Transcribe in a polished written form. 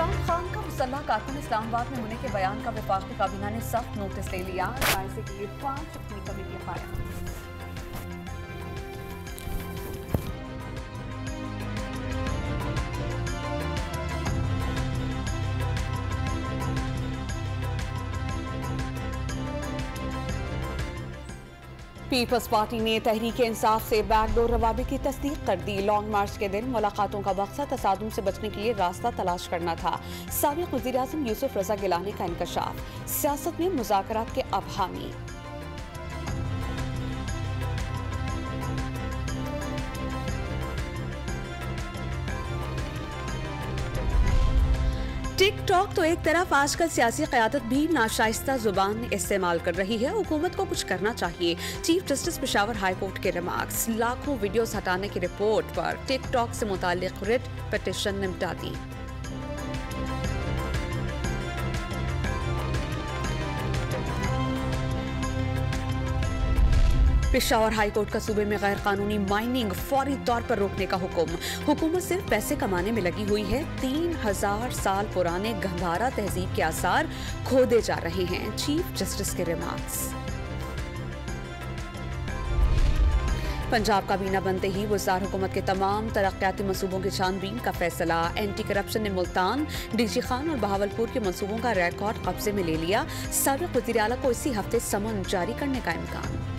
इमरान खान का मुसल्लह कारकुन इस्लामाबाद में होने के बयान का वफाकी काबीना ने सख्त नोटिस ले लिया। जायजे के लिए 5 रुकनी कमेटियां कायम। पीपल्स पार्टी ने तहरीक इंसाफ से बैकडोर रवाबित की तस्दीक कर दी। लॉन्ग मार्च के दिन मुलाकातों का मकसद तसादुम से बचने के लिए रास्ता तलाश करना था। साबिक वज़ीर आज़म यूसुफ रज़ा गिलानी का इंकशाफ, सियासत में मुज़ाकरात के अब हामी। टिकटॉक तो एक तरफ आजकल सियासी क़यादत भी नाशाइस्ता जुबान इस्तेमाल कर रही है। हुकूमत को कुछ करना चाहिए। Chief justice Peshawar high court के रिमार्क्स, लाखों वीडियोस हटाने की रिपोर्ट पर टिकटॉक से मुताल्लिक रिट पिटीशन निपटा दी। पेशावर हाई कोर्ट का सूबे में गैर कानूनी माइनिंग फौरी तौर पर रोकने का हुक्म। हुकूमत सिर्फ पैसे कमाने में लगी हुई है। 3000 साल पुराने गंधारा तहजीब के आसार खोदे जा रहे हैं। चीफ जस्टिस के रिमार्क्स। पंजाब काबीना बनते ही वज़ार हुकूमत के तमाम तरक्याती मंसूबों की छानबीन का फैसला। एंटी करप्शन ने मुल्तान, डीजी खान और बहावलपुर के मंसूबों का रिकॉर्ड कब्जे में ले लिया। साबिक वज़ीर आला को इसी हफ्ते समन जारी करने का इम्कान।